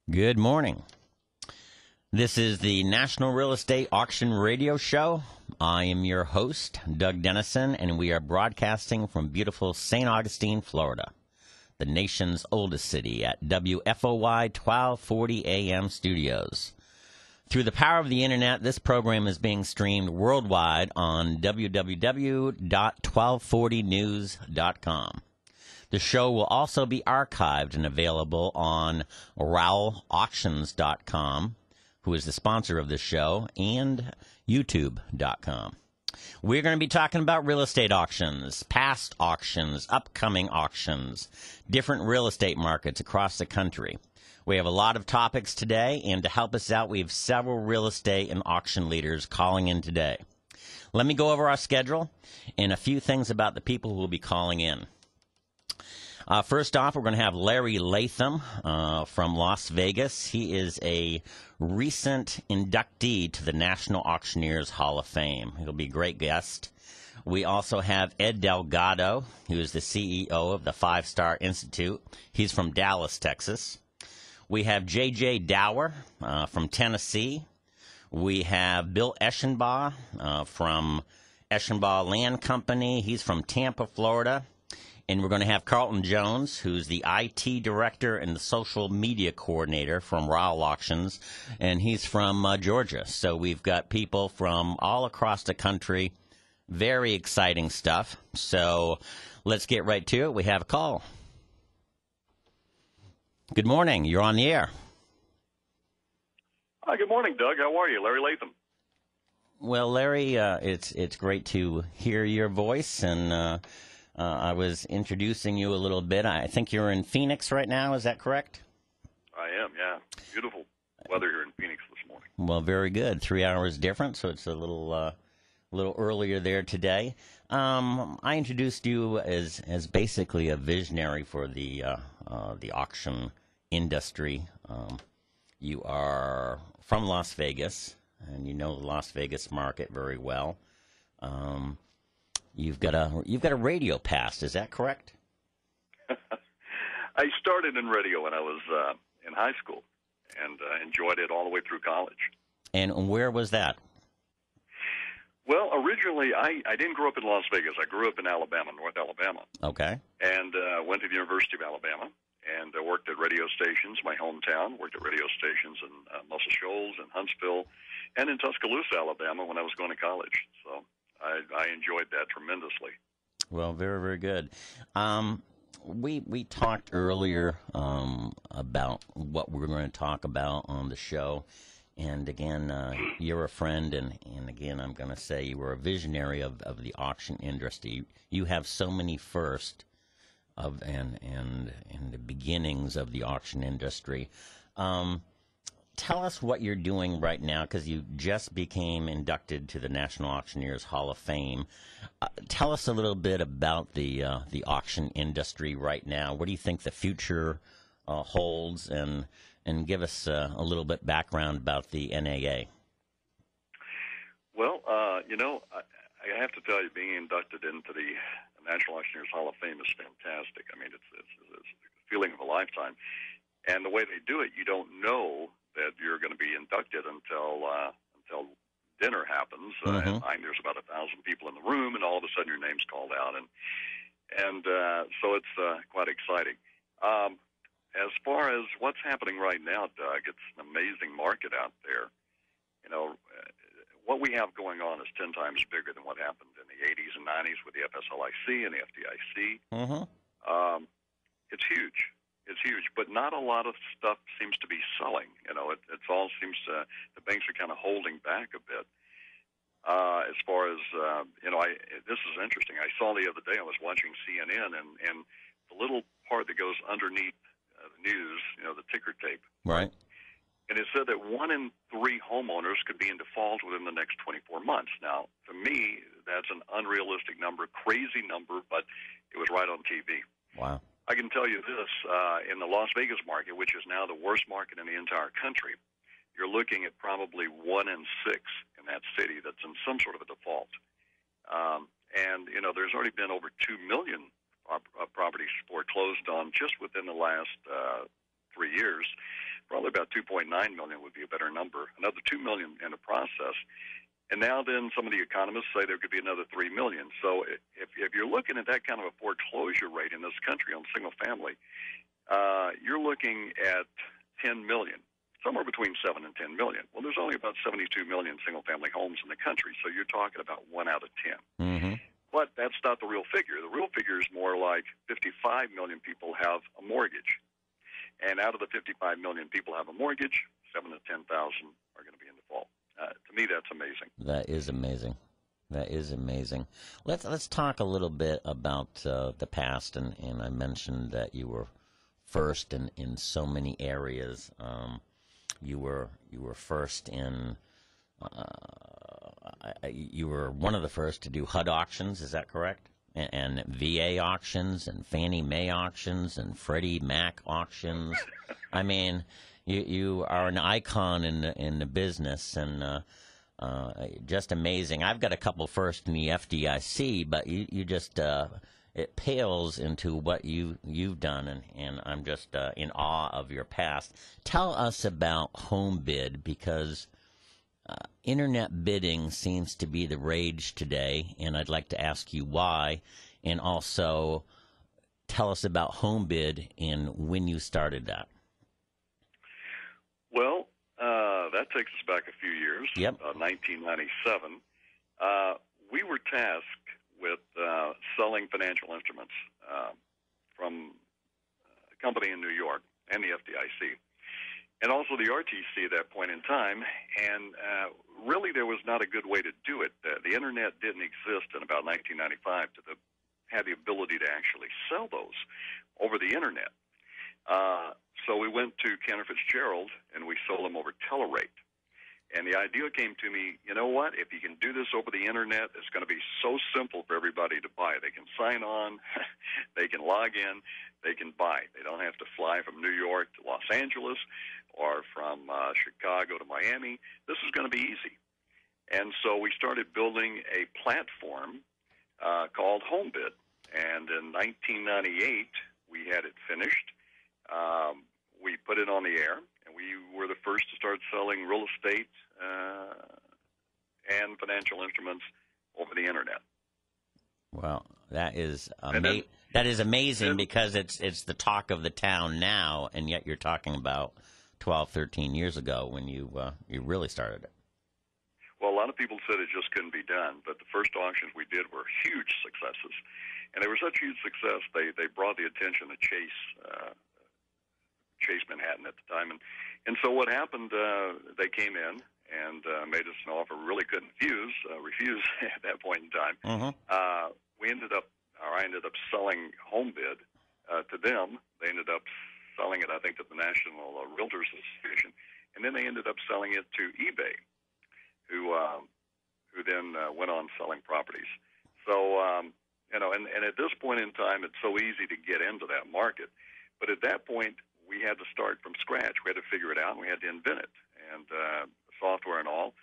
Good morning. This is the National Real Estate Auction Radio Show. I am your host, Doug Dennison, and we are broadcasting from beautiful St. Augustine, Florida, the nation's oldest city, at WFOY 1240 AM studios. Through the power of the internet, this program is being streamed worldwide on www.1240news.com. The show will also be archived and available on RowellAuctions.com, who is the sponsor of this show, and YouTube.com. We're going to be talking about real estate auctions, past auctions, upcoming auctions, different real estate markets across the country. We have a lot of topics today, and to help us out, we have several real estate and auction leaders calling in today. Let me go over our schedule and a few things about the people who will be calling in. First off, we're going to have Larry Latham from Las Vegas. He is a recent inductee to the National Auctioneers Hall of Fame. He'll be a great guest. We also have Ed Delgado, who is the CEO of the Five Star Institute. He's from Dallas, Texas. We have J.J. Dower from Tennessee. We have Bill Eshenbaugh from Eshenbaugh Land Company. He's from Tampa, Florida. And we're going to have Carlton Jones, who's the IT director and the social media coordinator from Rowell Auctions, and he's from Georgia. So we've got people from all across the country. Very exciting stuff. So let's get right to it. We have a call. Good morning. You're on the air. Hi, good morning, Doug. How are you? Larry Latham. Well, Larry, it's great to hear your voice, and I was introducing you a little bit. I think you're in Phoenix right now. Is that correct? I am, yeah. Beautiful weather here in Phoenix this morning. Well, very good. 3 hours different, so it's a little earlier there today. I introduced you as basically a visionary for the auction industry. You are from Las Vegas, and you know the Las Vegas market very well. You've got a radio pass. Is that correct? I started in radio when I was in high school, and enjoyed it all the way through college. And where was that? Well, originally, I didn't grow up in Las Vegas. I grew up in Alabama, North Alabama. Okay. And went to the University of Alabama, and worked at radio stations, my hometown. Worked at radio stations in Muscle Shoals and Huntsville, and in Tuscaloosa, Alabama, when I was going to college. So I enjoyed that tremendously. Well, very, very good. We talked earlier about what we're going to talk about on the show. And again, you're a friend, and again, I'm going to say you were a visionary of the auction industry. You have so many firsts and the beginnings of the auction industry. Tell us what you're doing right now, because you just became inducted to the National Auctioneers Hall of Fame. Tell us a little bit about the auction industry right now. What do you think the future holds, and give us a little bit background about the NAA. Well, I have to tell you, being inducted into the National Auctioneers Hall of Fame is fantastic. I mean, it's a feeling of a lifetime. And the way they do it, you don't know that you're going to be inducted until dinner happens. And there's about 1,000 people in the room, and all of a sudden your name's called out, and so it's quite exciting. As far as what's happening right now, Doug, it's an amazing market out there. You know, what we have going on is 10 times bigger than what happened in the 80s and 90s with the FSLIC and the FDIC. It's huge. It's huge, but not a lot of stuff seems to be selling. You know, it's all seems to, the banks are kind of holding back a bit. As far as, this is interesting. I saw the other day, I was watching CNN, and the little part that goes underneath the news, the ticker tape. Right. And it said that 1 in 3 homeowners could be in default within the next 24 months. Now, to me, that's an unrealistic number, crazy number, but it was right on TV. Wow. I can tell you this, in the Las Vegas market, which is now the worst market in the entire country, you're looking at probably 1 in 6 in that city that's in some sort of a default. There's already been over 2 million properties foreclosed on just within the last 3 years. probably about 2.9 million would be a better number. Another 2 million in the process. And now then some of the economists say there could be another 3 million. So if you're looking at that kind of a foreclosure rate in this country on single family, you're looking at 10 million, somewhere between 7 and 10 million. Well, there's only about 72 million single-family homes in the country, so you're talking about 1 out of 10. Mm-hmm. But that's not the real figure. The real figure is more like 55 million people have a mortgage. And out of the 55 million people have a mortgage, 7 to 10,000 are going to be in default. To me, that's amazing. That is amazing. That is amazing. Let's talk a little bit about the past, and I mentioned that you were first in so many areas. You were first in. You were one of the first to do HUD auctions. Is that correct? And VA auctions and Fannie Mae auctions and Freddie Mac auctions. I mean, you are an icon in the business, and just amazing. I've got a couple first in the FDIC, but you just it pales into what you've done, and I'm just in awe of your past. Tell us about home bid, because internet bidding seems to be the rage today, and I'd like to ask you why, and also tell us about home bid and when you started that. Well, that takes us back a few years. Yep. 1997. We were tasked with selling financial instruments from a company in New York and the FDIC, and also the RTC at that point in time. And really, there was not a good way to do it. The internet didn't exist in about 1995 to have the ability to actually sell those over the internet. So we went to Cantor Fitzgerald, and we sold them over Telerate. And the idea came to me, you know what, if you can do this over the internet, it's going to be so simple for everybody to buy. They can sign on, they can log in, they can buy. They don't have to fly from New York to Los Angeles or from Chicago to Miami. This is going to be easy. And so we started building a platform called HomeBid. And in 1998, we had it finished. We put it on the air, and we were the first to start selling real estate and financial instruments over the internet. Well, that is amazing, because it's the talk of the town now, and yet you're talking about 12, 13 years ago when you really started it. Well, a lot of people said it just couldn't be done, but the first auctions we did were huge successes. And they were such huge success, they brought the attention of Chase Manhattan at the time. And so what happened, they came in and made us an offer we really couldn't refuse at that point in time. Mm-hmm. I ended up selling HomeBid to them. They ended up selling it, I think, to the National Realtors Association. And then they ended up selling it to eBay, who then went on selling properties. So, and at this point in time, it's so easy to get into that market. But at that point, we had to start from scratch. We had to figure it out, and we had to invent it. And software and all,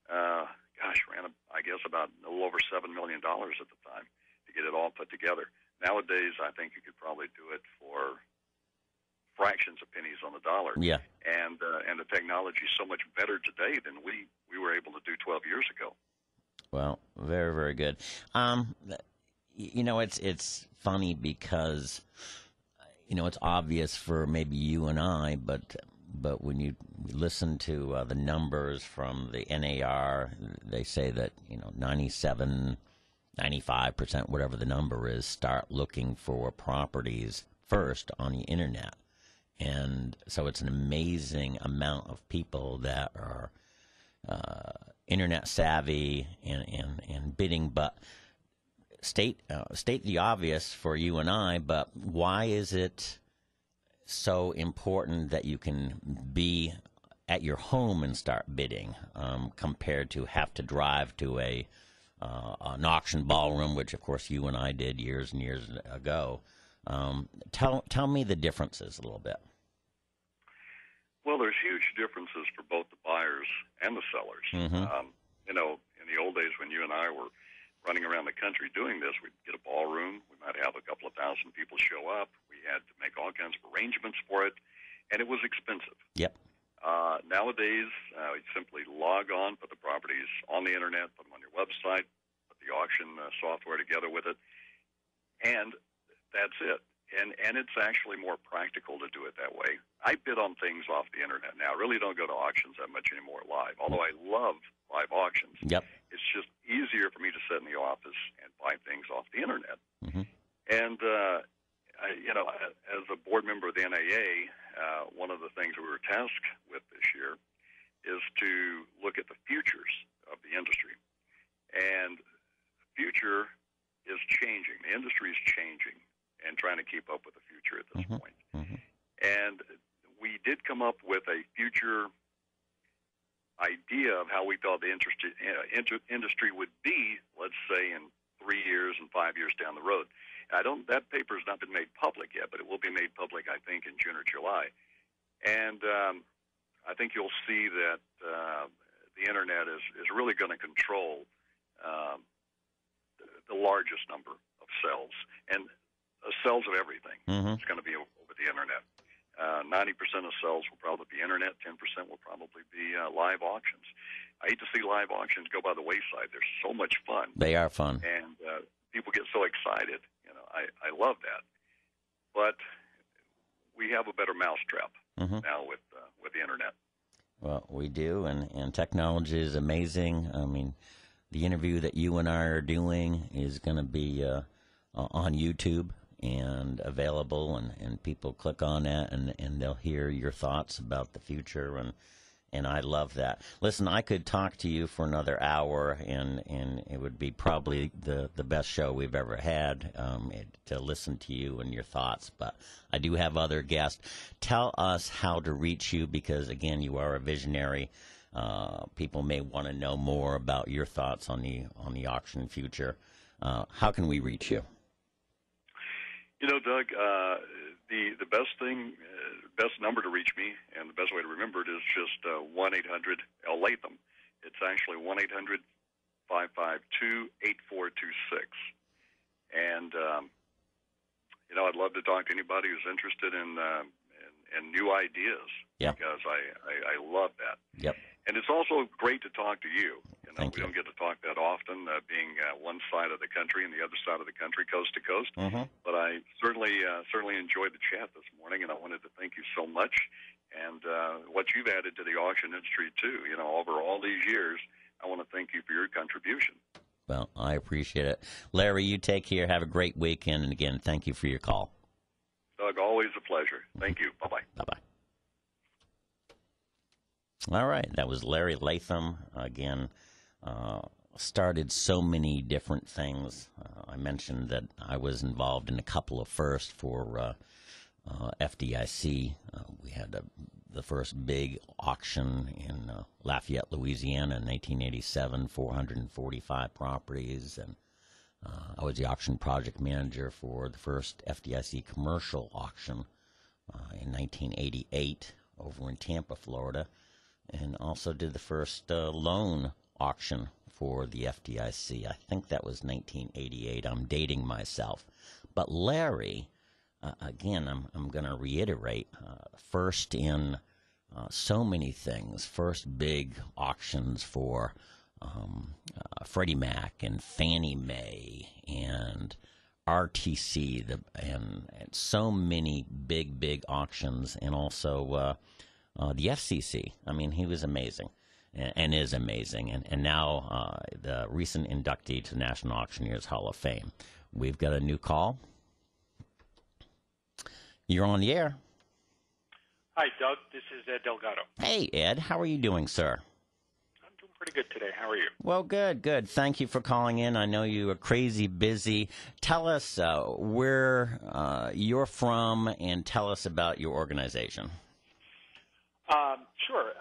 ran, I guess, about a little over $7 million at the time to get it all put together. Nowadays, I think you could probably do it for fractions of pennies on the dollar. Yeah. And the technology is so much better today than we were able to do 12 years ago. Well, very, very good. It's funny because, it's obvious for maybe you and I, but when you listen to the numbers from the NAR, they say that 97, 95%, whatever the number is, start looking for properties first on the internet. And so it's an amazing amount of people that are internet savvy and bidding. But state the obvious for you and I, but why is it so important that you can be at your home and start bidding compared to have to drive to an auction ballroom, which of course you and I did years and years ago? Tell me the differences a little bit. Well, there's huge differences for both the buyers and the sellers. Mm-hmm. In the old days when you and I were running around the country doing this, we'd get a ballroom. We might have a couple of thousand people show up. We had to make all kinds of arrangements for it. and it was expensive. Yep. Nowadays, you simply log on, put the properties on the internet, put them on your website, put the auction software together with it, and that's it. And it's actually more practical to do it that way. I bid on things off the internet now. I really don't go to auctions that much anymore live, although I love live auctions. Yep. It's just easier for me to sit in the office and buy things off the internet. Mm-hmm. And, as a board member of the NAA, one of the things we were tasked with this year is to look at the futures of the industry. And the future is changing. The industry is changing and trying to keep up with the future at this point. Mm-hmm. And we did come up with a future idea of how we thought the industry would be, let's say, in 3 years and 5 years down the road. That paper has not been made public yet, but it will be made public, I think, in June or July. And I think you'll see that the internet is really going to control the largest number of cells, and cells of everything. Mm-hmm. It's going to be over the internet. 90% of cells will probably be internet. 10% will probably be live auctions. I hate to see live auctions go by the wayside. They're so much fun. They are fun, and people get so excited. I love that, but we have a better mousetrap now with the internet. Well, we do, and technology is amazing. I mean, the interview that you and I are doing is going to be on YouTube and available, and people click on that, and they'll hear your thoughts about the future, and I love that. Listen, I could talk to you for another hour, and it would be probably the best show we've ever had to listen to you and your thoughts. But I do have other guests. Tell us how to reach you, because, again, you are a visionary. People may want to know more about your thoughts on the auction future. How can we reach you? Doug, the best number to reach me, and the best way to remember it, is just 1-800-Latham. It's actually 1-800-552-8426. And I'd love to talk to anybody who's interested in new ideas. Yep. Because I love that. Yep. And it's also great to talk to you. Thank you. We don't get to talk that often, being one side of the country and the other side of the country, coast to coast. Mm-hmm. But I certainly enjoyed the chat this morning, and I wanted to thank you so much. And what you've added to the auction industry, too, over all these years, I want to thank you for your contribution. Well, I appreciate it. Larry, you take care. Have a great weekend. And, again, thank you for your call. Doug, always a pleasure. Thank you. Bye-bye. Bye-bye. All right, that was Larry Latham. Again, started so many different things. I mentioned that I was involved in a couple of firsts for FDIC. We had the first big auction in Lafayette, Louisiana in 1987, 445 properties. And I was the auction project manager for the first FDIC commercial auction in 1988 over in Tampa, Florida. And also did the first loan auction for the FDIC. I think that was 1988. I'm dating myself. But Larry, again, I'm going to reiterate, first in so many things. First big auctions for Freddie Mac and Fannie Mae and RTC, and so many big auctions, and also the FCC. I mean, he was amazing and is amazing. And now the recent inductee to National Auctioneers Hall of Fame. We've got a new call. You're on the air. Hi, Doug. This is Ed Delgado. Hey, Ed. How are you doing, sir? I'm doing pretty good today. How are you? Well, good. Thank you for calling in. I know you are crazy busy. Tell us where you're from, and tell us about your organization. Sure.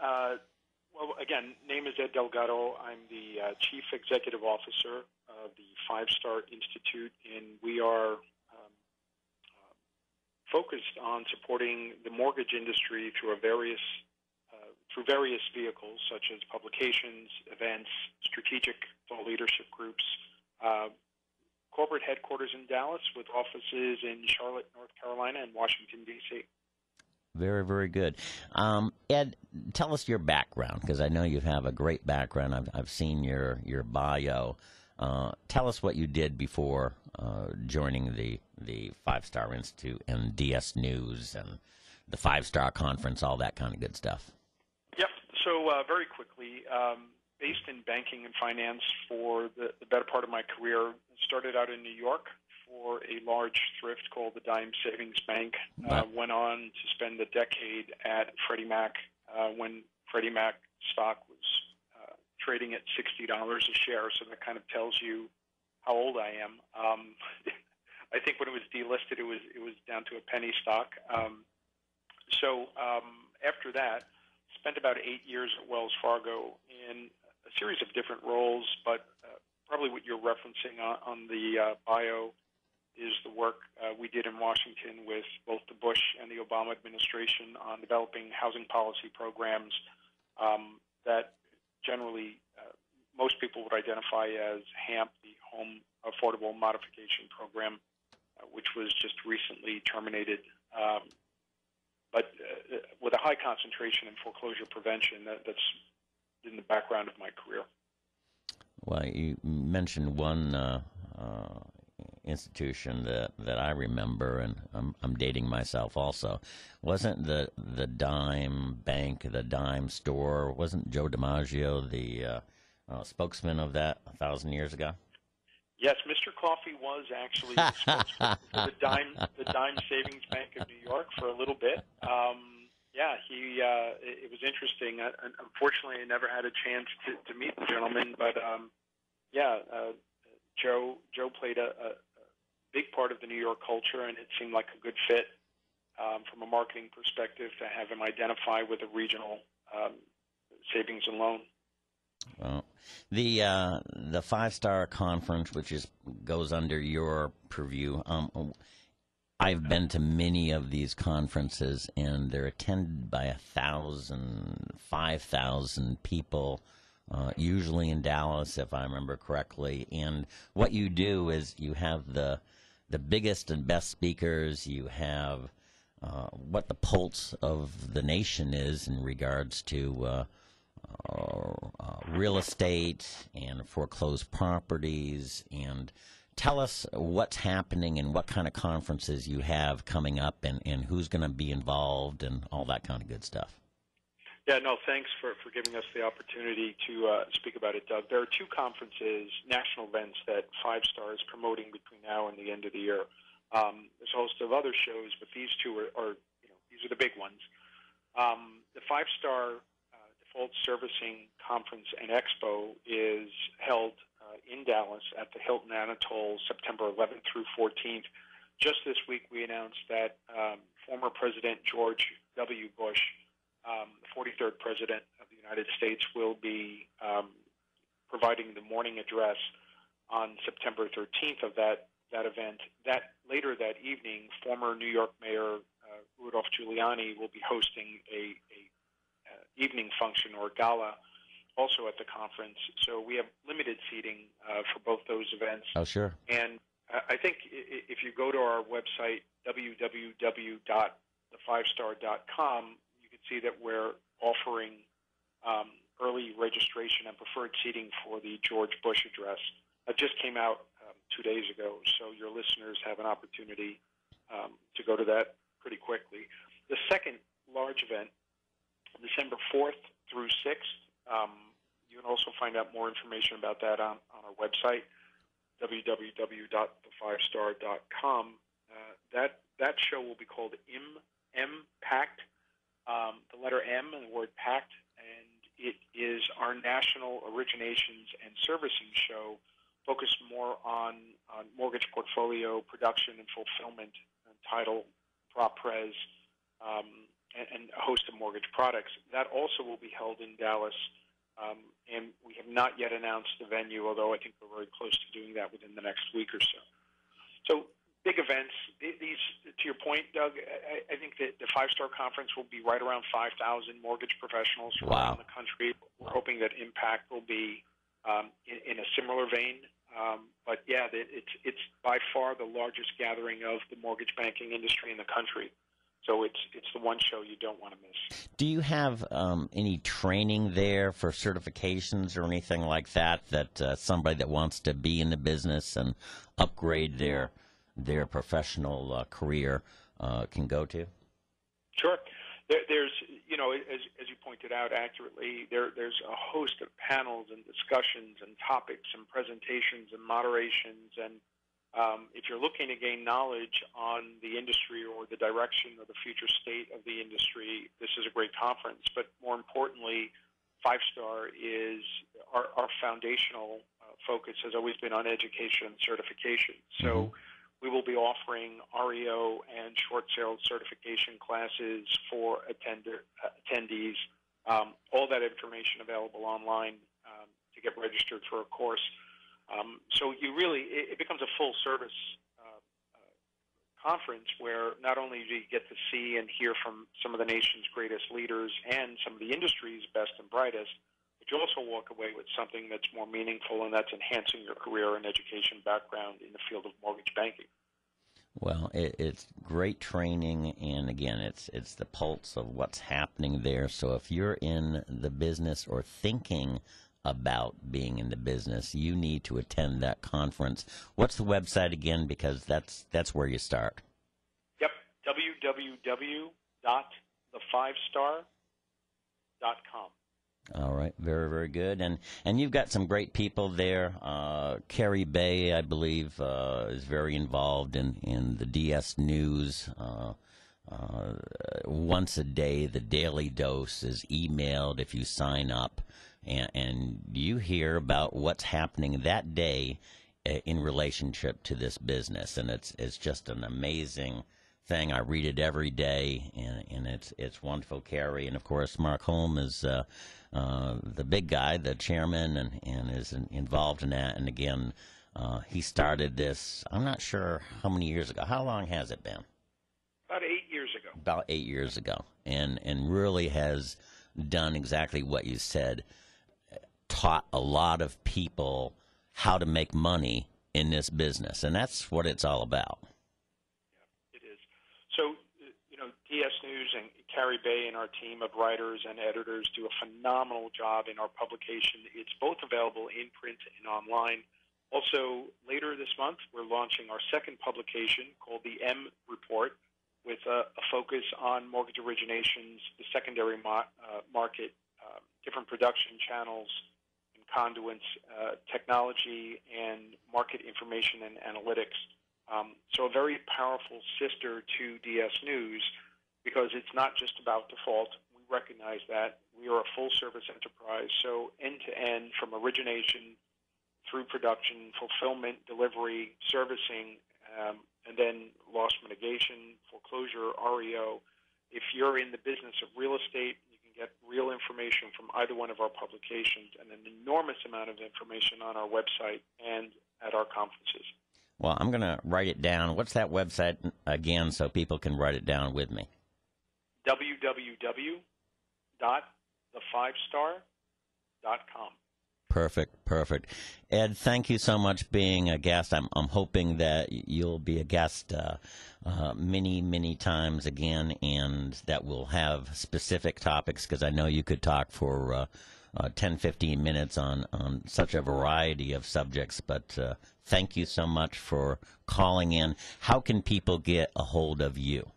Well, again, name is Ed Delgado. I'm the Chief Executive Officer of the Five Star Institute, and we are focused on supporting the mortgage industry through various vehicles, such as publications, events, strategic thought leadership groups, corporate headquarters in Dallas with offices in Charlotte, North Carolina, and Washington, D.C. Very, very good. Ed, tell us your background, because I know you have a great background. I've seen your bio. Tell us what you did before joining the Five Star Institute and DS News and the Five Star Conference, all that kind of good stuff. Yep. So very quickly, based in banking and finance for the better part of my career, started out in New York for a large thrift called the Dime Savings Bank. Went on to spend a decade at Freddie Mac when Freddie Mac stock was trading at $60 a share, so that kind of tells you how old I am. I think when it was delisted, it was down to a penny stock. So after that, spent about 8 years at Wells Fargo in a series of different roles, but probably what you're referencing on the bio is the work we did in Washington with both the Bush and the Obama administration on developing housing policy programs that generally most people would identify as HAMP, the Home Affordable Modification Program, which was just recently terminated, but with a high concentration in foreclosure prevention. That's in the background of my career. Well, you mentioned one institution that I remember, and I'm dating myself also. Wasn't the Dime Bank, the Dime Store, wasn't Joe DiMaggio the spokesman of that 1,000 years ago? Yes, Mr. Coffey was actually the spokesman for the Dime Savings Bank of New York for a little bit. It was interesting. Unfortunately, I never had a chance to meet the gentleman, but Joe played a big part of the New York culture, and it seemed like a good fit from a marketing perspective to have him identify with a regional savings and loan. Well, the Five Star Conference, which goes under your purview, I've been to many of these conferences, and they're attended by 1,000, 5,000 people, usually in Dallas, if I remember correctly. And what you do is you have the biggest and best speakers. You have what the pulse of the nation is in regards to real estate and foreclosed properties. And tell us what's happening and what kind of conferences you have coming up, and who's going to be involved and all that kind of good stuff. Yeah, no, thanks for giving us the opportunity to speak about it, Doug. There are two conferences, national events, that Five Star is promoting between now and the end of the year. There's a host of other shows, but these two are these are the big ones. The Five Star Default Servicing Conference and Expo is held in Dallas at the Hilton Anatole, September 11th through 14th. Just this week, we announced that former President George W. Bush, the 43rd President of the United States, will be providing the morning address on September 13th of that event. That later that evening, former New York Mayor Rudolph Giuliani will be hosting a evening function or gala also at the conference. So we have limited seating for both those events. Oh, sure. And I think if you go to our website, www.thefivestar.com, you can see that we're offering early registration and preferred seating for the George Bush address. It just came out 2 days ago, so your listeners have an opportunity to go to that pretty quickly. The second large event, December 4th through 6th, you can also find out more information about that on our website, www.thefivestar.com. That show will be called Impact, the letter M and the word Pact, and it is our national originations and servicing show focused more on mortgage portfolio production and fulfillment, and title, prop res, and a host of mortgage products. That also will be held in Dallas, and we have not yet announced the venue, although I think we're very close to doing that within the next week or so. So big events. These, to your point, Doug, I think that the Five Star Conference will be right around 5,000 mortgage professionals from around the country. We're hoping that Impact will be in a similar vein. But yeah, it's by far the largest gathering of the mortgage banking industry in the country. So it's the one show you don't want to miss. Do you have any training there for certifications or anything like that somebody that wants to be in the business and upgrade their professional career can go to? Sure. There's, as you pointed out accurately, there's a host of panels and discussions and topics and presentations and moderations. And if you're looking to gain knowledge on the industry or the direction or the future state of the industry, this is a great conference. But more importantly, 5-Star is our foundational focus has always been on education and certification. So we will be offering REO and short sale certification classes for attendees. All that information available online to get registered for a course. So it becomes a full service conference where not only do you get to see and hear from some of the nation's greatest leaders and some of the industry's best and brightest, but you also walk away with something that's more meaningful, and that's enhancing your career and education background in the field of mortgage banking. Well, it's great training, and again, it's the pulse of what's happening there. So if you're in the business or thinking about being in the business, you need to attend that conference. What's the website again? Because that's where you start. Yep, www.the5star.com. All right, very, very good. And you've got some great people there. Carrie Bay, I believe, is very involved in the DS News. Once a day, the Daily Dose is emailed if you sign up. And you hear about what's happening that day in relationship to this business. And it's just an amazing thing. I read it every day, and it's wonderful, Carrie. And, of course, Mark Holm is the big guy, the chairman, and is involved in that. And, again, he started this, I'm not sure how many years ago. How long has it been? About 8 years ago. About 8 years ago. And really has done exactly what you said, taught a lot of people how to make money in this business. And that's what it's all about. Yeah, it is. So, DS News and Carrie Bay and our team of writers and editors do a phenomenal job in our publication. It's both available in print and online. Also, later this month, we're launching our second publication called the M Report, with a focus on mortgage originations, the secondary market, different production channels and conduits, technology, and market information and analytics. So a very powerful sister to DS News, because it's not just about default. We recognize that. We are a full-service enterprise, so end-to-end, from origination through production, fulfillment, delivery, servicing, and then loss mitigation, foreclosure, REO. If you're in the business of real estate, you can get real information from either one of our publications, and an enormous amount of information on our website and at our conferences. Well, I'm going to write it down. What's that website again so people can write it down with me? www.the5star.com. Perfect. Ed, thank you so much being a guest. I'm hoping that you'll be a guest many times again, and that we'll have specific topics, because I know you could talk for 10, 15 minutes on such a variety of subjects. But thank you so much for calling in. How can people get a hold of you?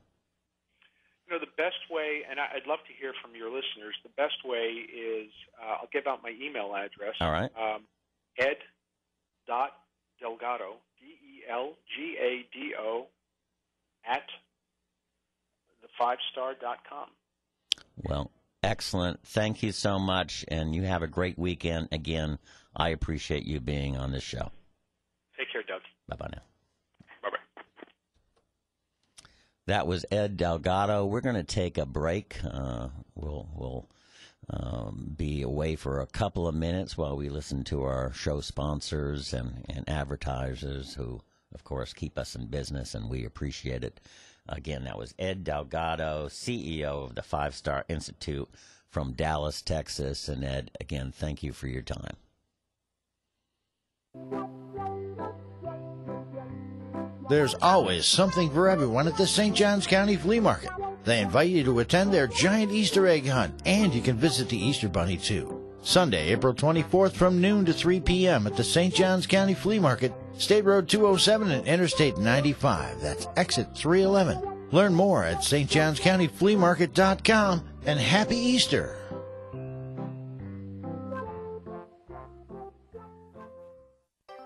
The best way, and I'd love to hear from your listeners, the best way is, I'll give out my email address. All right. ed.delgado, DELGADO, @the5star.com. Well, excellent. Thank you so much, and you have a great weekend. Again, I appreciate you being on this show. Take care, Doug. Bye-bye now. Bye-bye. That was Ed Delgado. We're going to take a break. We'll be away for a couple of minutes while we listen to our show sponsors and advertisers who, of course, keep us in business, and we appreciate it. Again, that was Ed Delgado, CEO of the 5-Star Institute from Dallas, Texas. And Ed, again, thank you for your time. There's always something for everyone at the St. Johns County Flea Market. They invite you to attend their giant Easter egg hunt, and you can visit the Easter Bunny too. Sunday, April 24th from noon to 3 p.m. at the St. Johns County Flea Market, State Road 207 and Interstate 95. That's exit 311. Learn more at stjohnscountyfleamarket.com, and Happy Easter!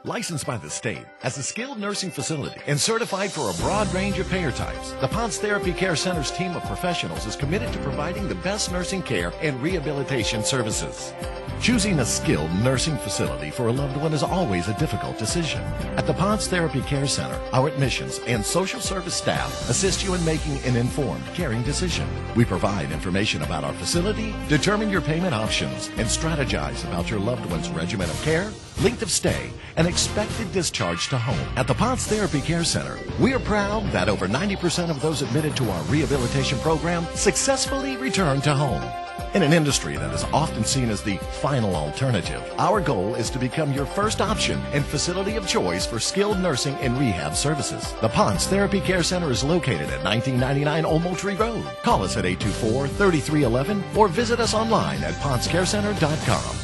Licensed by the state as a skilled nursing facility and certified for a broad range of payer types, the Ponce Therapy Care Center's team of professionals is committed to providing the best nursing care and rehabilitation services. Choosing a skilled nursing facility for a loved one is always a difficult decision. At the Ponce Therapy Care Center, our admissions and social service staff assist you in making an informed, caring decision. We provide information about our facility, determine your payment options, and strategize about your loved one's regimen of care, length of stay, and expected discharge to home. At the Ponce Therapy Care Center, we are proud that over 90% of those admitted to our rehabilitation program successfully return to home. In an industry that is often seen as the final alternative, our goal is to become your first option and facility of choice for skilled nursing and rehab services. The Ponce Therapy Care Center is located at 1999 Old Moultrie Road. Call us at 824-3311 or visit us online at poncecarecenter.com.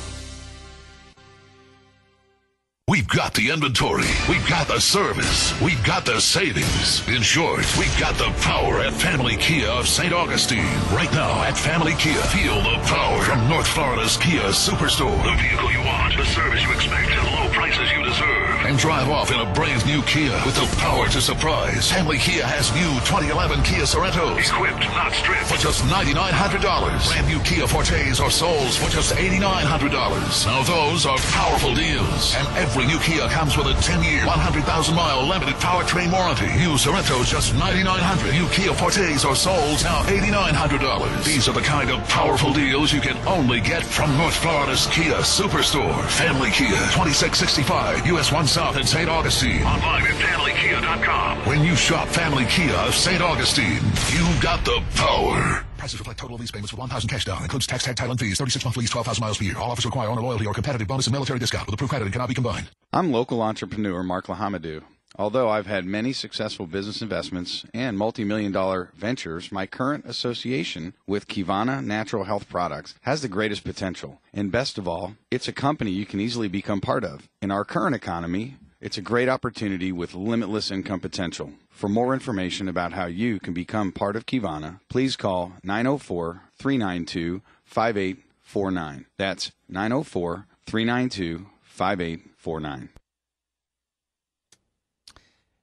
We've got the inventory. We've got the service. We've got the savings. In short, we've got the power at Family Kia of St. Augustine. Right now at Family Kia, feel the power from North Florida's Kia Superstore. The vehicle you want, the service you expect, and low prices you deserve. And drive off in a brand new Kia with the power to surprise. Family Kia has new 2011 Kia Sorentos. Equipped, not stripped, for just $9,900. Brand new Kia Fortes or Souls for just $8,900. Now those are powerful deals. And every new Kia comes with a 10-year, 100,000-mile limited powertrain warranty. New Sorentos just $9,900. New Kia Fortes or Souls now $8,900. These are the kind of powerful deals you can only get from North Florida's Kia Superstore. Family Kia, 2665 US 1 South in St. Augustine. Online at FamilyKia.com. When you shop Family Kia of St. Augustine, you got the power. Prices reflect total lease payments with $1,000 cash down. Includes tax, tag, title, and fees. 36-month lease, 12,000 miles per year. All offers require owner loyalty or competitive bonus and military discount with approved credit and cannot be combined. I'm local entrepreneur Mark Lahamadou. Although I've had many successful business investments and multi-million-dollar ventures, my current association with Kivana Natural Health Products has the greatest potential. And best of all, it's a company you can easily become part of. In our current economy, it's a great opportunity with limitless income potential. For more information about how you can become part of Kivana, please call 904-392-5849. That's 904-392-5849.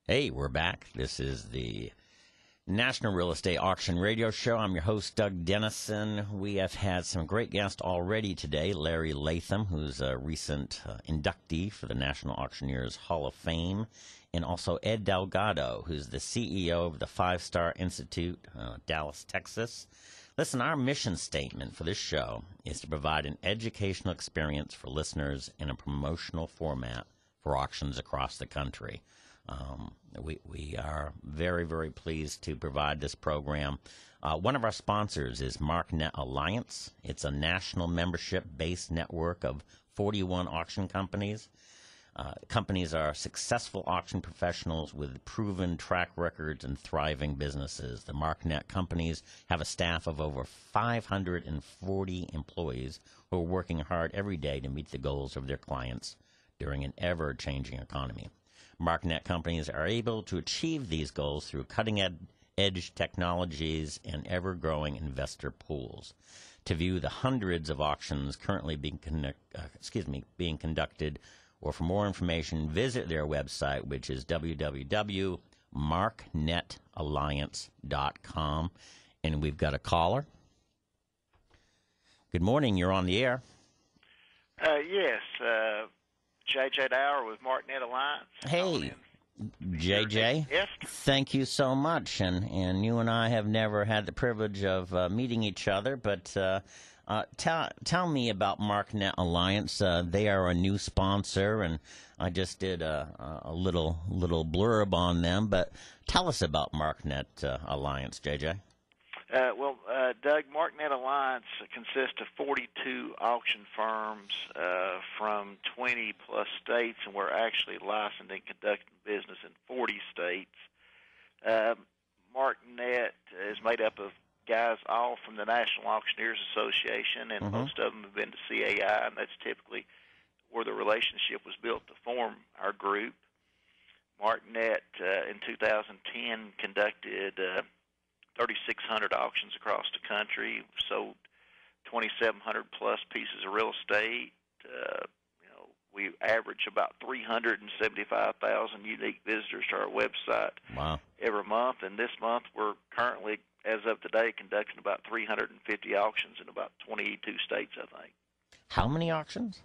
Hey, we're back. This is the National Real Estate Auction Radio Show. I'm your host, Doug Dennison. We have had some great guests already today. Larry Latham, who's a recent inductee for the National Auctioneers Hall of Fame, and also Ed Delgado, who's the CEO of the 5-Star Institute, Dallas, Texas. Listen, our mission statement for this show is to provide an educational experience for listeners in a promotional format for auctions across the country. We are very, very pleased to provide this program. One of our sponsors is MarkNet Alliance. It's a national membership-based network of 41 auction companies. Companies are successful auction professionals with proven track records and thriving businesses. The MarkNet companies have a staff of over 540 employees who are working hard every day to meet the goals of their clients during an ever-changing economy. MarkNet companies are able to achieve these goals through cutting-edge technologies and ever-growing investor pools. To view the hundreds of auctions currently being conducted, or for more information, visit their website, which is www.marknetalliance.com. And we've got a caller. Good morning. You're on the air. Yes. J.J. Dower with MarkNet Alliance. Hey, J.J. Yes. Thank you so much. And you and I have never had the privilege of meeting each other, but tell me about MarkNet Alliance. They are a new sponsor, and I just did a little blurb on them. But tell us about MarkNet Alliance, J.J. Doug, MarkNet Alliance consists of 42 auction firms from 20-plus states, and we're actually licensed and conducting business in 40 states. MarkNet is made up of guys all from the National Auctioneers Association, and most of them have been to CAI, and that's typically where the relationship was built to form our group. MarkNet in 2010 conducted 3,600 auctions across the country, sold 2,700 plus pieces of real estate. We average about 375,000 unique visitors to our website every month, and this month we're currently, as of today, conducting about 350 auctions in about 22 states, I think. How many auctions?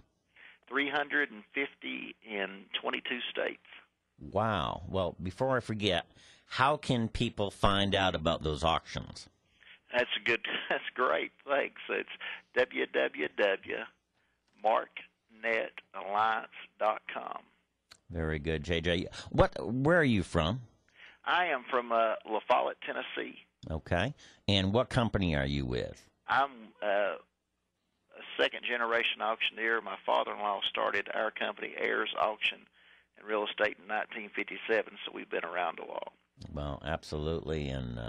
350 in 22 states. Wow. Well, before I forget, how can people find out about those auctions? That's great. Thanks. It's www.marknetalliance.com. Very good, JJ. Where are you from? I am from La Follette, Tennessee. Okay. And what company are you with? I'm a second-generation auctioneer. My father-in-law started our company, Ayers Auction and Real Estate, in 1957, so we've been around a while. Well, absolutely, and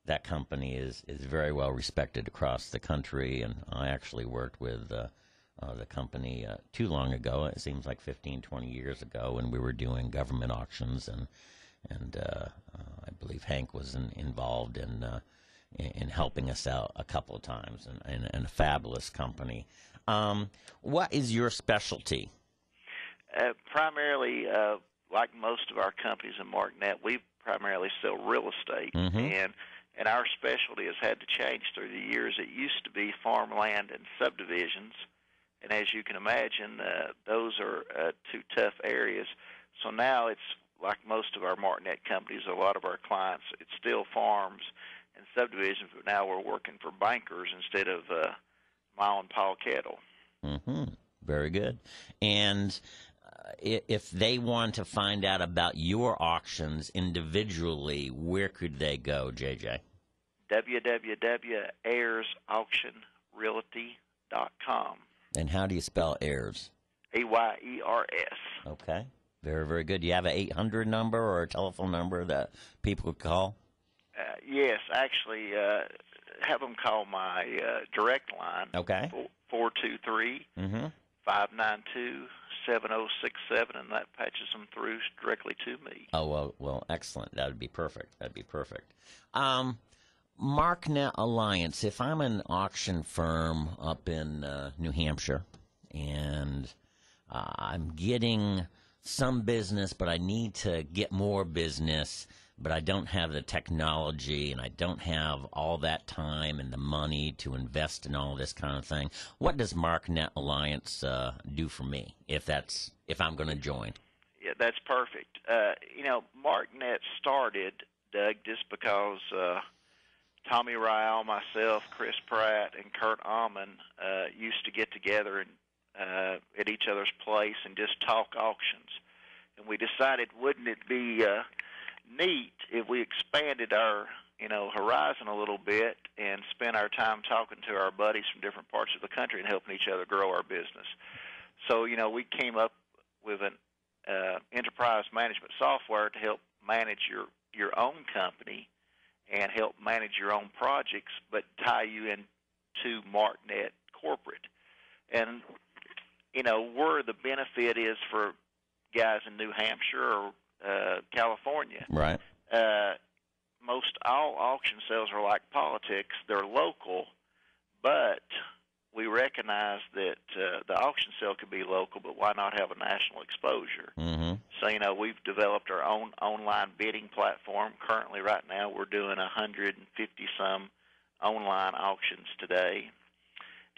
that company is very well respected across the country, and I actually worked with the company too long ago. It seems like 15, 20 years ago, and we were doing government auctions, and I believe Hank was involved in helping us out a couple of times, and a fabulous company. What is your specialty? Primarily, like most of our companies in MarkNet, we primarily sell real estate, and our specialty has had to change through the years. It used to be farmland and subdivisions, and as you can imagine, those are two tough areas. So now it's like most of our MarkNet companies, a lot of our clients, it's still farms and subdivisions, but now we're working for bankers instead of mile and paw cattle. Very good. And if they want to find out about your auctions individually, where could they go, JJ? www.ayersauctionrealty.com. And how do you spell Ayers? Ayers. Okay. Very, very good. Do you have an 800 number or a telephone number that people could call? Yes, actually, have them call my direct line. Okay. 423-592-7067, and that patches them through directly to me. Oh, well, excellent. That would be perfect. MarkNet Alliance, if I'm an auction firm up in New Hampshire and I'm getting some business, but I need to get more business, but I don't have the technology and I don't have all that time and the money to invest in all this kind of thing, what does MarkNet Alliance do for me if I'm going to join? Yeah, that's perfect. MarkNet started, Doug, just because Tommy Rowell, myself, Chris Pratt, and Kurt Alman used to get together at each other's place and just talk auctions. And we decided, wouldn't it be neat if we expanded our horizon a little bit and spent our time talking to our buddies from different parts of the country and helping each other grow our business. So, we came up with an enterprise management software to help manage your own company and help manage your own projects, but tie you into MarkNet corporate. And, where the benefit is for guys in New Hampshire or California. Right. Most all auction sales are like politics. They're local, but we recognize that the auction sale could be local, but why not have a national exposure? So, we've developed our own online bidding platform. Currently, right now, we're doing 150-some online auctions today.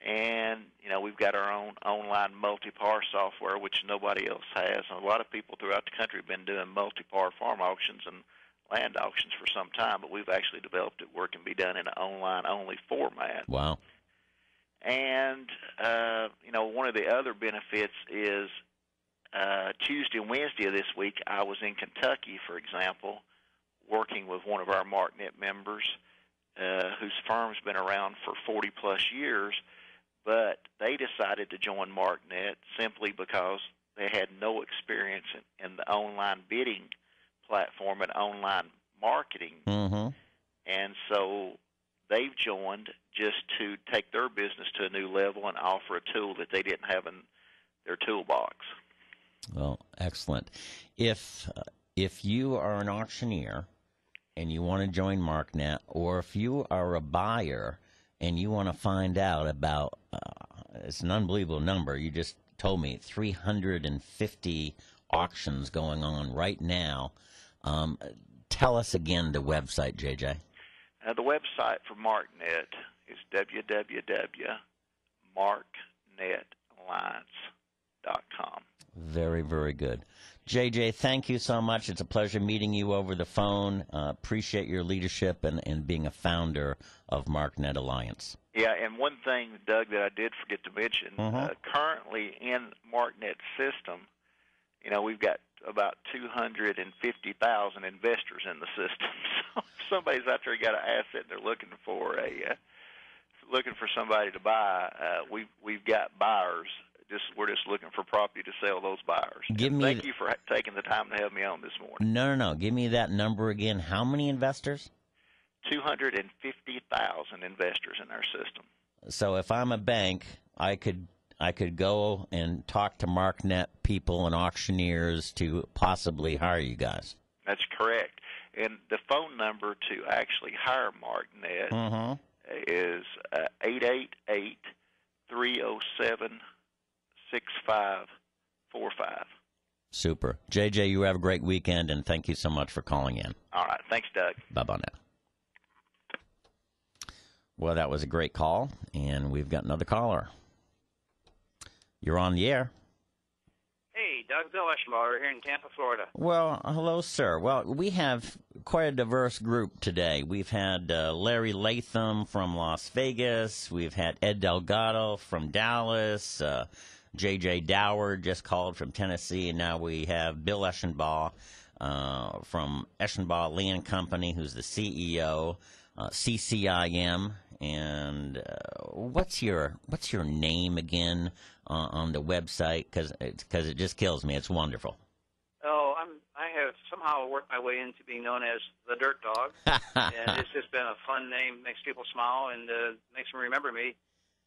And, we've got our own online multi-par software, which nobody else has. And a lot of people throughout the country have been doing multi-par farm auctions and land auctions for some time, but we've actually developed it where it can be done in an online-only format. Wow. And, one of the other benefits is Tuesday and Wednesday of this week, I was in Kentucky, for example, working with one of our MarkNet members whose firm's been around for 40-plus years, but they decided to join MarkNet simply because they had no experience in the online bidding platform and online marketing. And so they've joined just to take their business to a new level and offer a tool that they didn't have in their toolbox. Well, excellent. If you are an auctioneer and you want to join MarkNet, or if you are a buyer and you want to find out about, it's an unbelievable number. You just told me 350 auctions going on right now. Tell us again the website, JJ. The website for MarkNet is www.marknetalliance.com. Very, very good. JJ, thank you so much. It's a pleasure meeting you over the phone. Appreciate your leadership and being a founder of MarkNet Alliance. Yeah, and one thing, Doug, that I did forget to mention, currently in MarkNet's system, we've got about 250,000 investors in the system. So if somebody's out there got an asset and they're looking for somebody to buy, we've got buyers. We're just looking for property to sell those buyers. Thank you for taking the time to have me on this morning. No. Give me that number again. How many investors? 250,000 investors in our system. So if I'm a bank, I could go and talk to MarkNet people and auctioneers to possibly hire you guys. That's correct. And the phone number to actually hire MarkNet is 888-307-6545. Super. JJ, you have a great weekend, and thank you so much for calling in. All right. Thanks, Doug. Bye-bye now. Well, that was a great call, and we've got another caller. You're on the air. Hey, Doug, Bill Eshenbaugh. We're here in Tampa, Florida. Well, hello, sir. Well, we have quite a diverse group today. We've had Larry Latham from Las Vegas. We've had Ed Delgado from Dallas. J.J. Dower just called from Tennessee. And now we have Bill Eshenbaugh from Eshenbaugh Land Company, who's the CEO, CCIM. And what's your name again on the website? Because it just kills me. It's wonderful. Oh, I have somehow worked my way into being known as the Dirt Dog, and it's just been a fun name. Makes people smile and makes them remember me.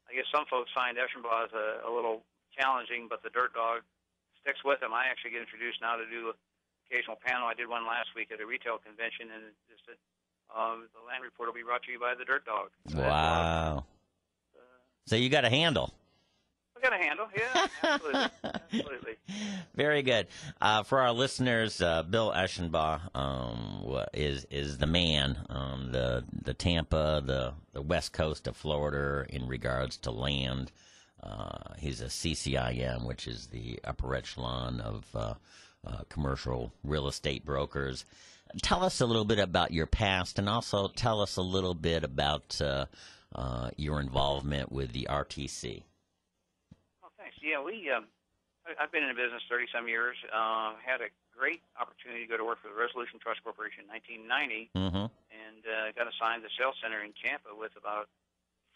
I guess some folks find Eshenbaugh a little challenging, but the Dirt Dog sticks with them. I actually get introduced now to do an occasional panel. I did one last week at a retail convention, and just the land report will be brought to you by the Dirt Dog. Wow. So you got a handle. I got a handle, yeah, absolutely. Absolutely. Very good. For our listeners, Bill Eshenbaugh is the man on the Tampa, the west coast of Florida in regards to land. He's a CCIM, which is the upper echelon of commercial real estate brokers. Tell us a little bit about your past, and also tell us a little bit about your involvement with the RTC. Oh, thanks. Yeah, I've been in the business 30-some years. Had a great opportunity to go to work for the Resolution Trust Corporation in 1990, and got assigned the sales center in Tampa with about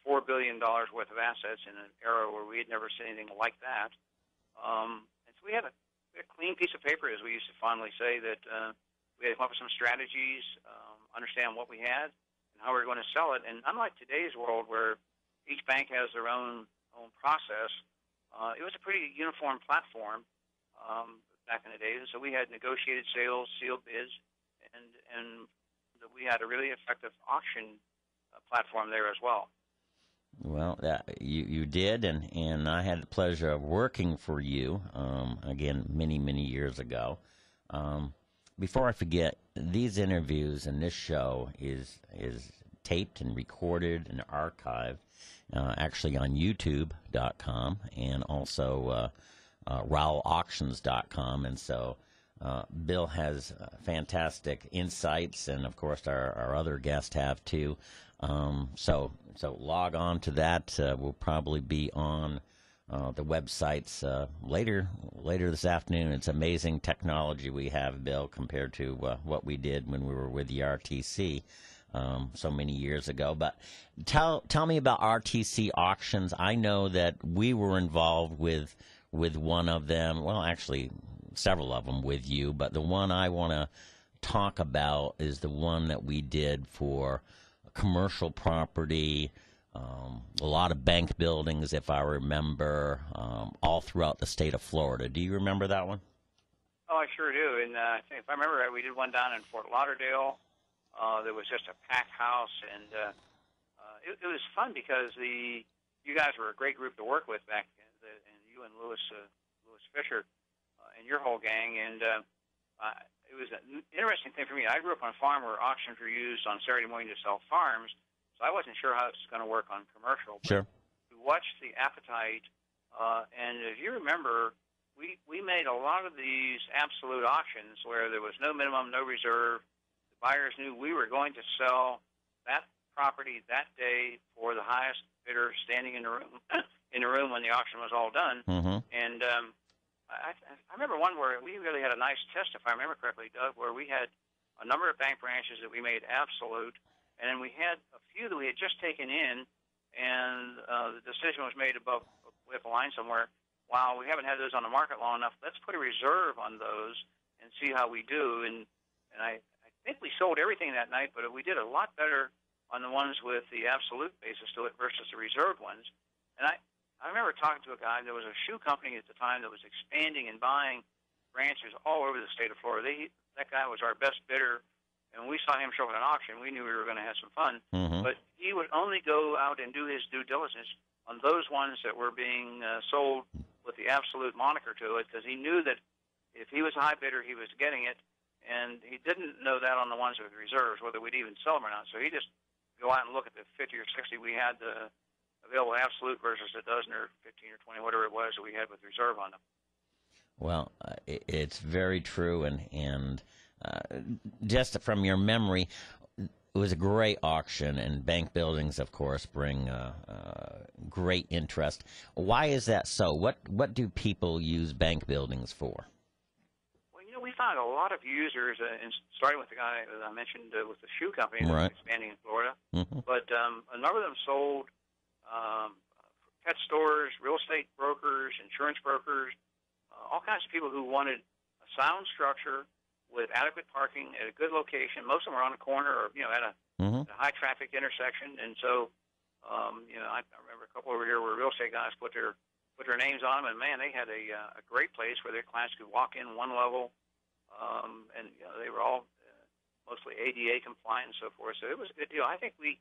$4 billion worth of assets in an era where we had never seen anything like that. And so we had a clean piece of paper, as we used to fondly say, that we had to come up with some strategies, understand what we had, and how we were going to sell it. And unlike today's world where each bank has their own process, it was a pretty uniform platform back in the days. And so we had negotiated sales, sealed bids, and we had a really effective auction platform there as well. Well, you did, and I had the pleasure of working for you, again, many, many years ago. Before I forget, these interviews and this show is taped and recorded and archived, actually on YouTube.com and also RowellAuctions.com. And so Bill has fantastic insights, and of course our other guests have too. So log on to that. We'll probably be on the websites later this afternoon. It's amazing technology we have, Bill, compared to what we did when we were with the RTC so many years ago. But tell me about RTC auctions. I know that we were involved with one of them. Well, actually, several of them with you. But the one I want to talk about is the one that we did for commercial property, a lot of bank buildings, if I remember, all throughout the state of Florida. Do you remember that one? Oh, I sure do. And if I remember right, we did one down in Fort Lauderdale. There was just a packed house, and it was fun because you guys were a great group to work with back then, and you and Louis Fisher and your whole gang. And it was an interesting thing for me. I grew up on a farm where auctions were used on Saturday morning to sell farms, so I wasn't sure how it was going to work on commercial. Sure. We watched the appetite, and if you remember, we made a lot of these absolute auctions where there was no minimum, no reserve. The buyers knew we were going to sell that property that day for the highest bidder standing in the room when the auction was all done. Mm-hmm. And I remember one where we really had a nice test, if I remember correctly, Doug, where we had a number of bank branches that we made absolute, and then we had a few that we had just taken in, and the decision was made above with a line somewhere. Wow, we haven't had those on the market long enough. Let's put a reserve on those and see how we do. And I think we sold everything that night, but we did a lot better on the ones with the absolute basis to it versus the reserved ones. And I remember talking to a guy. There was a shoe company at the time that was expanding and buying branches all over the state of Florida. That guy was our best bidder, and when we saw him show up at an auction, we knew we were going to have some fun. Mm-hmm. But he would only go out and do his due diligence on those ones that were being sold with the absolute moniker to it, because he knew that if he was a high bidder, he was getting it, and he didn't know that on the ones with reserves, whether we'd even sell them or not. So he just go out and look at the 50 or 60 we had the available absolute versus a dozen or 15 or 20, whatever it was that we had with reserve on them. Well, it's very true, and just from your memory, it was a great auction, and bank buildings, of course, bring great interest. Why is that so? What do people use bank buildings for? Well, we found a lot of users, and starting with the guy that I mentioned with the shoe company Right. that's expanding in Florida, Mm-hmm. but a number of them sold pet stores, real estate brokers, insurance brokers, all kinds of people who wanted a sound structure with adequate parking at a good location. Most of them were on a corner or, at a high traffic intersection. And so, I remember a couple over here where real estate guys put their names on them, and man, they had a great place where their clients could walk in one level, and they were all mostly ADA compliant and so forth. So it was a good deal. I think if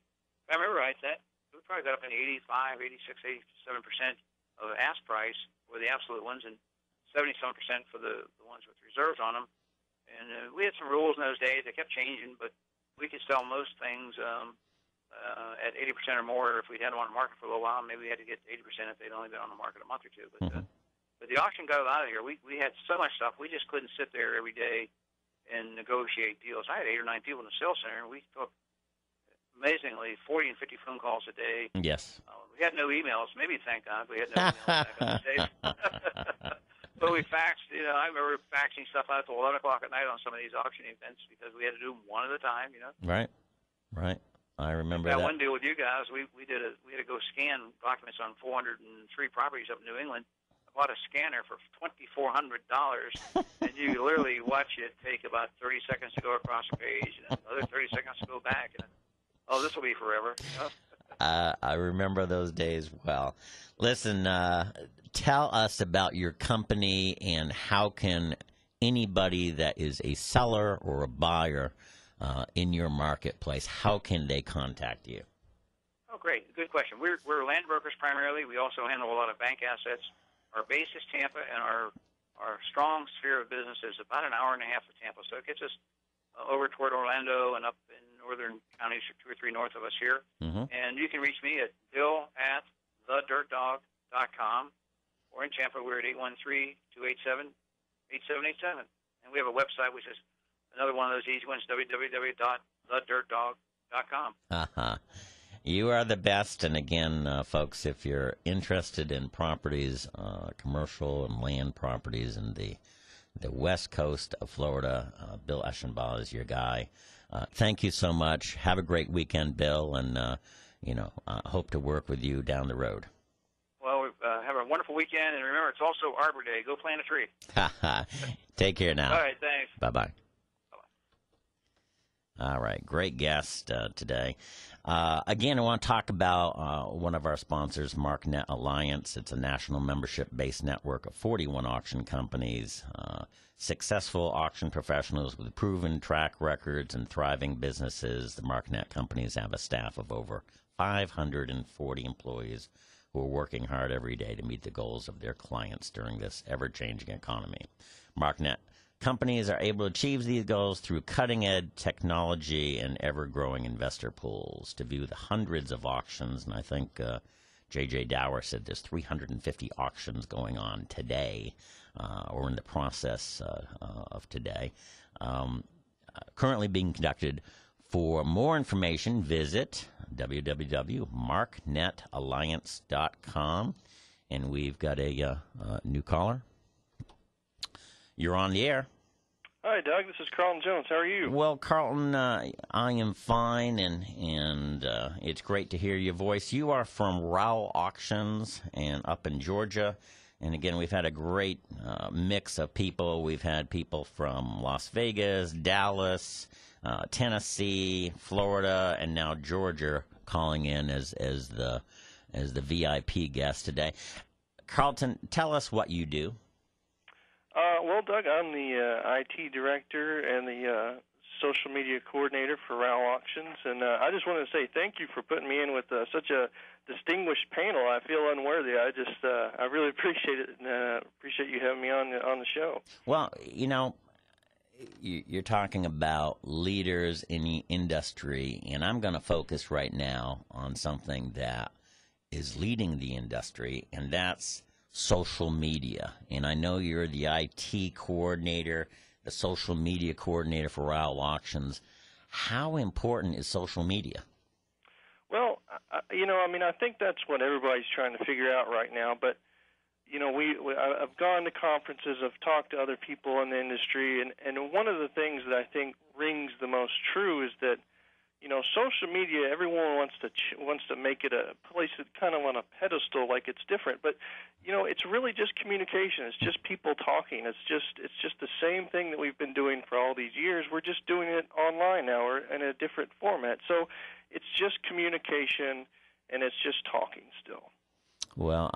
I remember right, that we probably got up in 85, 86, 87% of the ask price for the absolute ones, and 70-some% for the ones with reserves on them. And we had some rules in those days. They kept changing, but we could sell most things at 80% or more. If we had them on the market for a little while, maybe we had to get 80% if they'd only been on the market a month or two. But but the auction got out of here. We had so much stuff. We just couldn't sit there every day and negotiate deals. I had 8 or 9 people in the sales center, and we took, amazingly, 40 and 50 phone calls a day. Yes. We had no emails. Maybe, thank God, we had no emails back in the days. But we faxed, I remember faxing stuff out till 11 o'clock at night on some of these auction events because we had to do them one at a time, Right. I remember that. that. One deal with you guys, we had to go scan documents on 403 properties up in New England. I bought a scanner for $2,400, and you literally watch it take about 30 seconds to go across a page, and another 30 seconds to go back, and this will be forever. I remember those days well. Listen, tell us about your company and how can anybody that is a seller or a buyer in your marketplace, how can they contact you? Oh, great. Good question. We're land brokers primarily. We also handle a lot of bank assets. Our base is Tampa, and our strong sphere of business is about an hour and a half of Tampa. So it gets us over toward Orlando and up in northern counties, 2 or 3 north of us here. Mm-hmm. And you can reach me at bill@thedirtdog.com, or in Tampa, we're at 813-287-8787. And we have a website, which is another one of those easy ones, www.thedirtdog.com. You are the best. And again, folks, if you're interested in properties, commercial and land properties in the west coast of Florida, Bill Eshenbaugh is your guy. Thank you so much. Have a great weekend, Bill, and hope to work with you down the road. Well, have a wonderful weekend, and remember, it's also Arbor Day. Go plant a tree. Take care now. All right, thanks. Bye-bye. All right, great guest today. Again, I want to talk about one of our sponsors, MarkNet Alliance. It's a national membership-based network of 41 auction companies, successful auction professionals with proven track records and thriving businesses. The MarkNet companies have a staff of over 540 employees who are working hard every day to meet the goals of their clients during this ever-changing economy. MarkNet companies are able to achieve these goals through cutting-edge technology and ever-growing investor pools. To view the hundreds of auctions, and I think J.J. Dower said there's 350 auctions going on today, or in the process of today, currently being conducted. For more information, visit www.marknetalliance.com. And we've got a new caller. You're on the air. Hi, Doug. This is Carlton Jones. How are you? Well, Carlton, I am fine, and it's great to hear your voice. You are from Rowell Auctions and up in Georgia. And, again, we've had a great mix of people. We've had people from Las Vegas, Dallas, Tennessee, Florida, and now Georgia calling in as the VIP guest today. Carlton, tell us what you do. Well, Doug, I'm the IT director and the social media coordinator for Rowell Auctions, and I just wanted to say thank you for putting me in with such a distinguished panel. I feel unworthy. I really appreciate it, and appreciate you having me on the show. Well, you're talking about leaders in the industry, and I'm going to focus right now on something that is leading the industry, and that's social media. And I know you're the IT coordinator, the social media coordinator for Rowell Auctions. How important is social media? Well, I think that's what everybody's trying to figure out right now. But, I've gone to conferences, I've talked to other people in the industry, and one of the things that I think rings the most true is that, social media, everyone wants to make it a place that kind of on a pedestal, like it's different. But, it's really just communication. It's just people talking. It's just the same thing that we've been doing for all these years. We're just doing it online now or in a different format. So it's just communication, and it's just talking still. Well,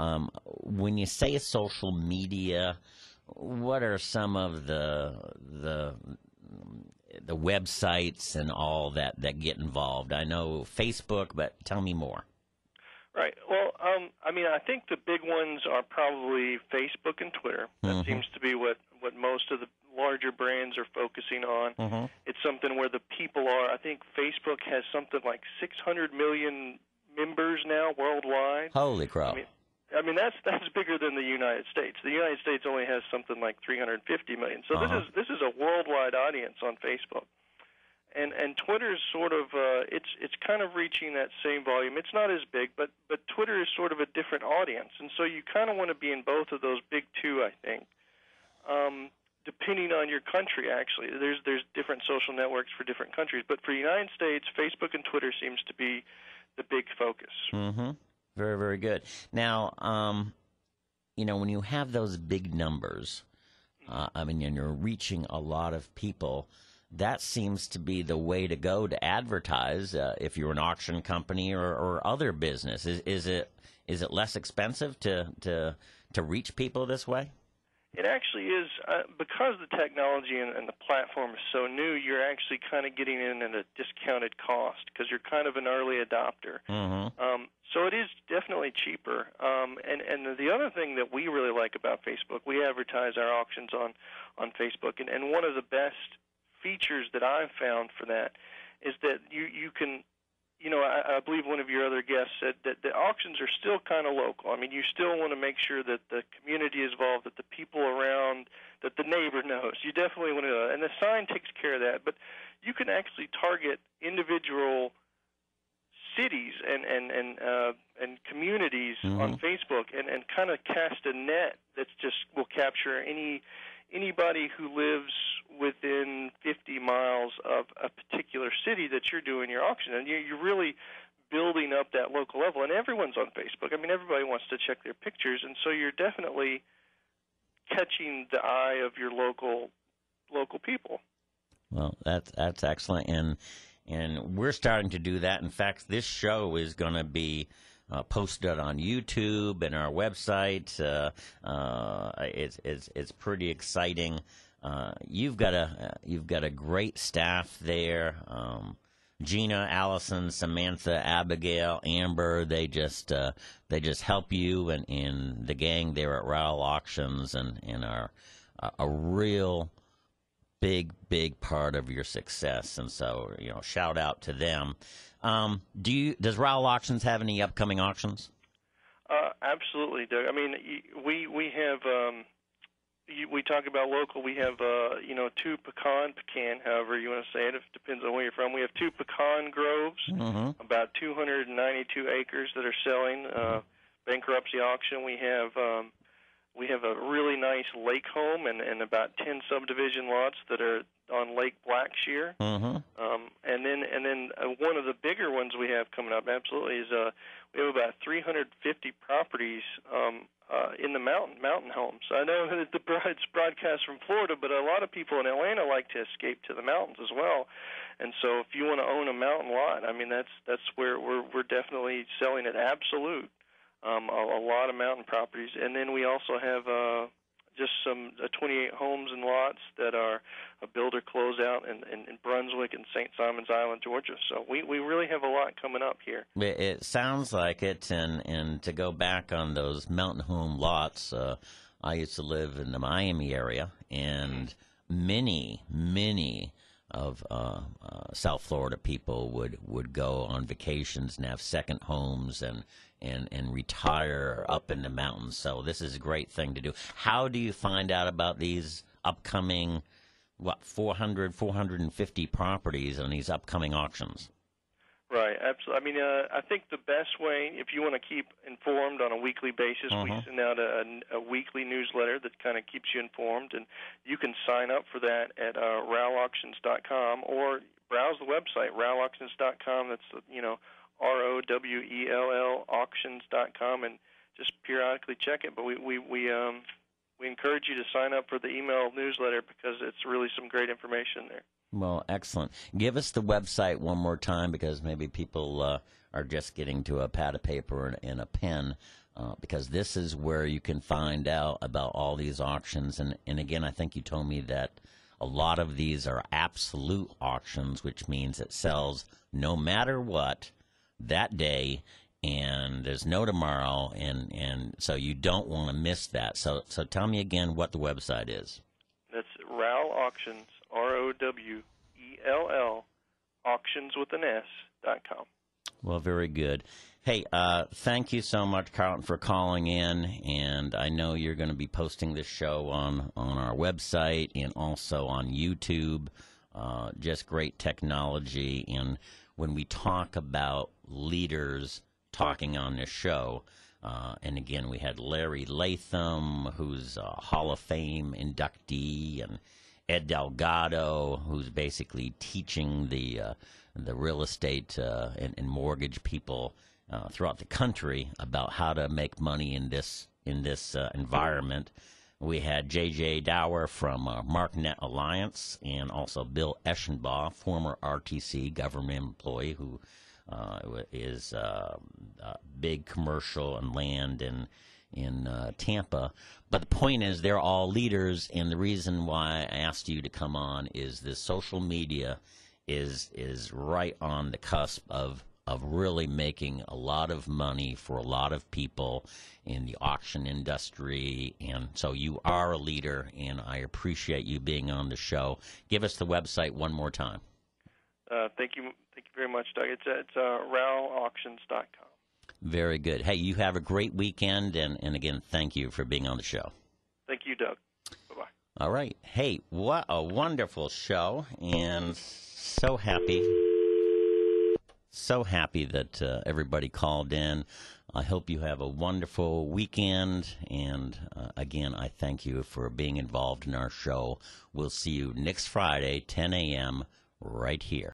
when you say social media, what are some of the websites and all that get involved? I know Facebook, but tell me more. Right. Well, I think the big ones are probably Facebook and Twitter. That seems to be what most of the larger brands are focusing on. It's something where the people are. I think Facebook has something like 600 million members now worldwide. Holy crap. I mean that's bigger than the United States. The United States only has something like 350 million. So this is a worldwide audience on Facebook. And Twitter's sort of it's kind of reaching that same volume. It's not as big, but Twitter is sort of a different audience, and so you kind of want to be in both of those big two, I think. Depending on your country, actually, there's different social networks for different countries, but for the United States, Facebook and Twitter seems to be the big focus. Very, very good. Now, when you have those big numbers, and you're reaching a lot of people, that seems to be the way to go to advertise if you're an auction company or other business. Is it less expensive to reach people this way? It actually is. Because the technology and the platform is so new, you're actually kind of getting in at a discounted cost because you're kind of an early adopter. So it is definitely cheaper. And the other thing that we really like about Facebook, we advertise our auctions on Facebook, and one of the best features that I've found for that is that you can, I believe one of your other guests said that the auctions are still kind of local. I mean, you still want to make sure that the community is involved, that the people around, that the neighbor knows. You definitely want to know, and the sign takes care of that. But you can actually target individual cities and communities on Facebook and kind of cast a net that just will capture anybody who lives within 50 miles of a particular city that you're doing your auction. And you're really building up that local level. And everyone's on Facebook. I mean, everybody wants to check their pictures. And so you're definitely catching the eye of your local people. Well, that's excellent, and we're starting to do that. In fact, this show is going to be posted on YouTube and our website. It's pretty exciting. You've got a great staff there. Gina, Allison, Samantha, Abigail, Amber, they just help you and the gang there at Rowell Auctions and are a real big part of your success. And so, shout out to them. Does Rowell Auctions have any upcoming auctions? Absolutely, Doug. I mean, we have. We talk about local. We have, two pecan, however you want to say it. It depends on where you're from. We have 2 pecan groves, about 292 acres that are selling. Bankruptcy auction. We have a really nice lake home and about 10 subdivision lots that are on Lake Blackshear. And then one of the bigger ones we have coming up, absolutely, is we have about 350 properties in the mountain homes. I know that it's broadcast from Florida, but a lot of people in Atlanta like to escape to the mountains as well. And so if you want to own a mountain lot, I mean, that's where we're definitely selling at absolute. A lot of mountain properties. And then we also have just some 28 homes and lots that are a builder closeout in Brunswick and St. Simons Island, Georgia. So we really have a lot coming up here. It sounds like it, and to go back on those mountain home lots, I used to live in the Miami area, and many of South Florida people would go on vacations and have second homes and retire up in the mountains. So this is a great thing to do. How do you find out about these upcoming, 450 properties on these upcoming auctions? Right, absolutely. I mean, I think the best way, if you want to keep informed on a weekly basis, we send out a weekly newsletter that kind of keeps you informed, and you can sign up for that at rowellauctions.com or browse the website, rowellauctions.com. That's, ROWELL auctions.com, and just periodically check it. But we encourage you to sign up for the email newsletter because it's really some great information there. Well, excellent. Give us the website one more time because maybe people are just getting to a pad of paper and a pen because this is where you can find out about all these auctions. And again, I think you told me that a lot of these are absolute auctions, which means it sells no matter what that day, and there's no tomorrow, and so you don't want to miss that. So tell me again what the website is. That's Rowell Auctions, ROWELL, auctions with an S.com. Well, very good. Hey, thank you so much, Carlton, for calling in, and I know you're going to be posting this show on our website and also on YouTube. Just great technology, and when we talk about leaders talking on this show, and again, we had Larry Latham, who's a Hall of Fame inductee, and Ed Delgado, who's basically teaching the real estate and mortgage people throughout the country about how to make money in this environment. We had J.J. Dower from MarkNet Alliance, and also Bill Eshenbaugh, former RTC government employee who is big commercial and land in Tampa. But the point is they're all leaders, and the reason why I asked you to come on is this social media is right on the cusp of really making a lot of money for a lot of people in the auction industry. And so you are a leader, and I appreciate you being on the show. Give us the website one more time. Thank you very much, Doug. It's rowellauctions.com. Very good. Hey, you have a great weekend, and again, thank you for being on the show. Thank you, Doug. Bye-bye. All right. Hey, what a wonderful show, and so happy that everybody called in. I hope you have a wonderful weekend, and again, I thank you for being involved in our show. We'll see you next Friday, 10 a.m., right here.